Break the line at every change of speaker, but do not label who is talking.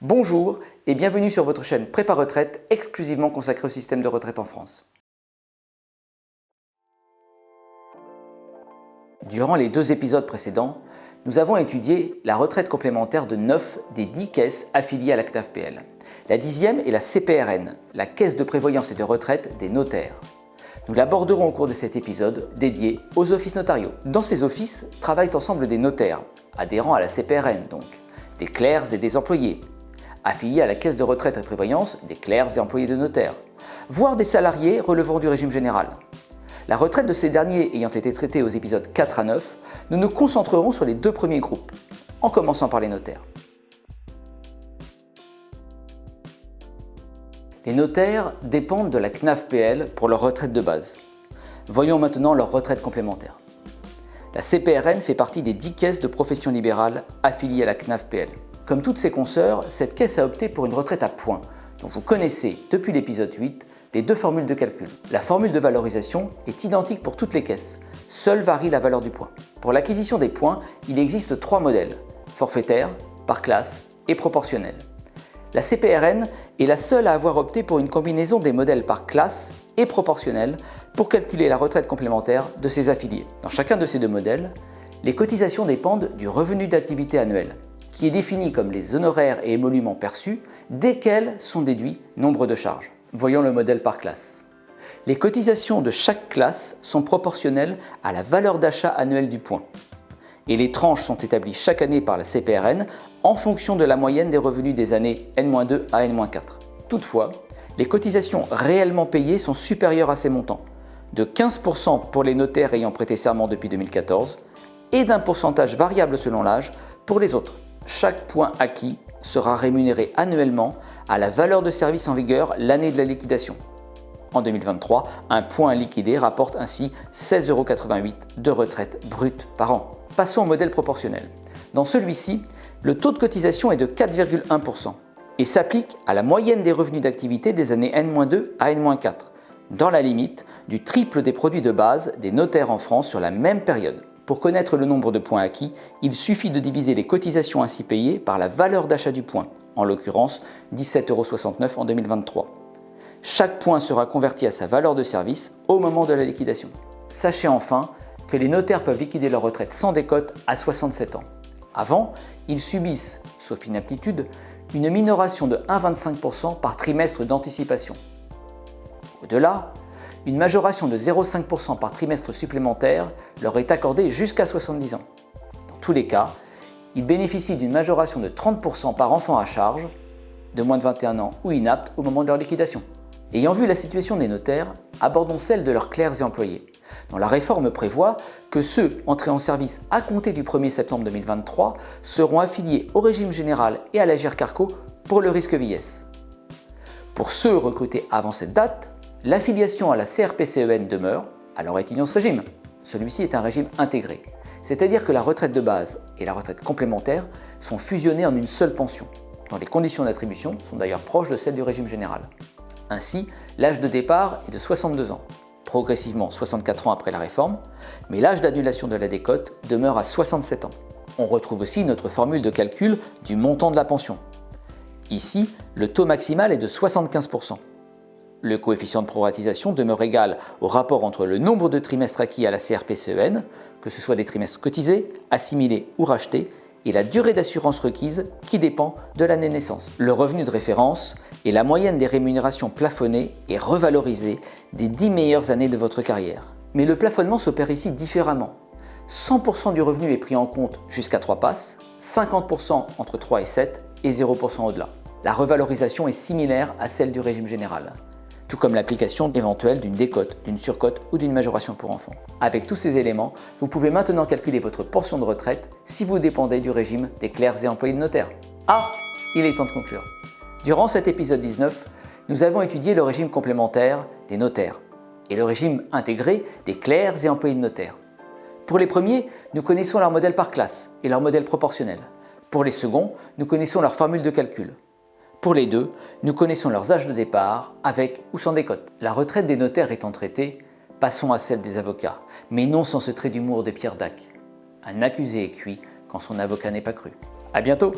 Bonjour et bienvenue sur votre chaîne Prépa Retraite, exclusivement consacrée au système de retraite en France. Durant les 2 épisodes précédents, nous avons étudié la retraite complémentaire de 9 des 10 caisses affiliées à la CNAF-PL. La 10e est la CPRN, la Caisse de prévoyance et de retraite des notaires. Nous l'aborderons au cours de cet épisode dédié aux offices notariaux. Dans ces offices travaillent ensemble des notaires, adhérents à la CPRN donc, des clercs et des employés, affiliés à la Caisse de retraite et prévoyance, des clercs et employés de notaires, voire des salariés relevant du régime général. La retraite de ces derniers ayant été traitée aux épisodes 4 à 9, nous nous concentrerons sur les 2 premiers groupes, en commençant par les notaires. Les notaires dépendent de la CNAF-PL pour leur retraite de base. Voyons maintenant leur retraite complémentaire. La CPRN fait partie des 10 caisses de profession libérale affiliées à la CNAF-PL. Comme toutes ses consoeurs, cette caisse a opté pour une retraite à points, dont vous connaissez depuis l'épisode 8 les 2 formules de calcul. La formule de valorisation est identique pour toutes les caisses, seule varie la valeur du point. Pour l'acquisition des points, il existe 3 modèles, forfaitaire, par classe et proportionnel. La CPRN est la seule à avoir opté pour une combinaison des modèles par classe et proportionnel pour calculer la retraite complémentaire de ses affiliés. Dans chacun de ces 2 modèles, les cotisations dépendent du revenu d'activité annuel, qui est défini comme les honoraires et émoluments perçus, desquels sont déduits nombre de charges. Voyons le modèle par classe. Les cotisations de chaque classe sont proportionnelles à la valeur d'achat annuelle du point. Et les tranches sont établies chaque année par la CPRN en fonction de la moyenne des revenus des années N-2 à N-4. Toutefois, les cotisations réellement payées sont supérieures à ces montants, de 15% pour les notaires ayant prêté serment depuis 2014 et d'un pourcentage variable selon l'âge pour les autres. Chaque point acquis sera rémunéré annuellement à la valeur de service en vigueur l'année de la liquidation. En 2023, un point liquidé rapporte ainsi 16,88 € de retraite brute par an. Passons au modèle proportionnel. Dans celui-ci, le taux de cotisation est de 4,1% et s'applique à la moyenne des revenus d'activité des années N-2 à N-4, dans la limite du triple des produits de base des notaires en France sur la même période. Pour connaître le nombre de points acquis, il suffit de diviser les cotisations ainsi payées par la valeur d'achat du point, en l'occurrence 17,69 € en 2023. Chaque point sera converti à sa valeur de service au moment de la liquidation. Sachez enfin que les notaires peuvent liquider leur retraite sans décote à 67 ans. Avant, ils subissent, sauf inaptitude, une minoration de 1,25% par trimestre d'anticipation. Au-delà, une majoration de 0,5% par trimestre supplémentaire leur est accordée jusqu'à 70 ans. Dans tous les cas, ils bénéficient d'une majoration de 30% par enfant à charge, de moins de 21 ans ou inapte au moment de leur liquidation. Ayant vu la situation des notaires, abordons celle de leurs clercs et employés, dont la réforme prévoit que ceux entrés en service à compter du 1er septembre 2023 seront affiliés au régime général et à l'Agirc-Arrco pour le risque vieillesse. Pour ceux recrutés avant cette date, l'affiliation à la CRPCEN demeure, alors étudiant ce régime. Celui-ci est un régime intégré, c'est-à-dire que la retraite de base et la retraite complémentaire sont fusionnées en une seule pension, dont les conditions d'attribution sont d'ailleurs proches de celles du régime général. Ainsi, l'âge de départ est de 62 ans, progressivement 64 ans après la réforme, mais l'âge d'annulation de la décote demeure à 67 ans. On retrouve aussi notre formule de calcul du montant de la pension. Ici, le taux maximal est de 75%. Le coefficient de proratisation demeure égal au rapport entre le nombre de trimestres acquis à la CRPCEN, que ce soit des trimestres cotisés, assimilés ou rachetés, et la durée d'assurance requise qui dépend de l'année de naissance. Le revenu de référence est la moyenne des rémunérations plafonnées et revalorisées des 10 meilleures années de votre carrière. Mais le plafonnement s'opère ici différemment. 100% du revenu est pris en compte jusqu'à 3 passes, 50% entre 3 et 7 et 0% au-delà. La revalorisation est similaire à celle du régime général, tout comme l'application éventuelle d'une décote, d'une surcote ou d'une majoration pour enfants. Avec tous ces éléments, vous pouvez maintenant calculer votre pension de retraite si vous dépendez du régime des clercs et employés de notaire. Ah, il est temps de conclure. Durant cet épisode 19, nous avons étudié le régime complémentaire des notaires et le régime intégré des clercs et employés de notaire. Pour les premiers, nous connaissons leur modèle par classe et leur modèle proportionnel. Pour les seconds, nous connaissons leur formule de calcul. Pour les deux, nous connaissons leurs âges de départ, avec ou sans décote. La retraite des notaires étant traitée, passons à celle des avocats, mais non sans ce trait d'humour de Pierre Dac. Un accusé est cuit quand son avocat n'est pas cru. À bientôt!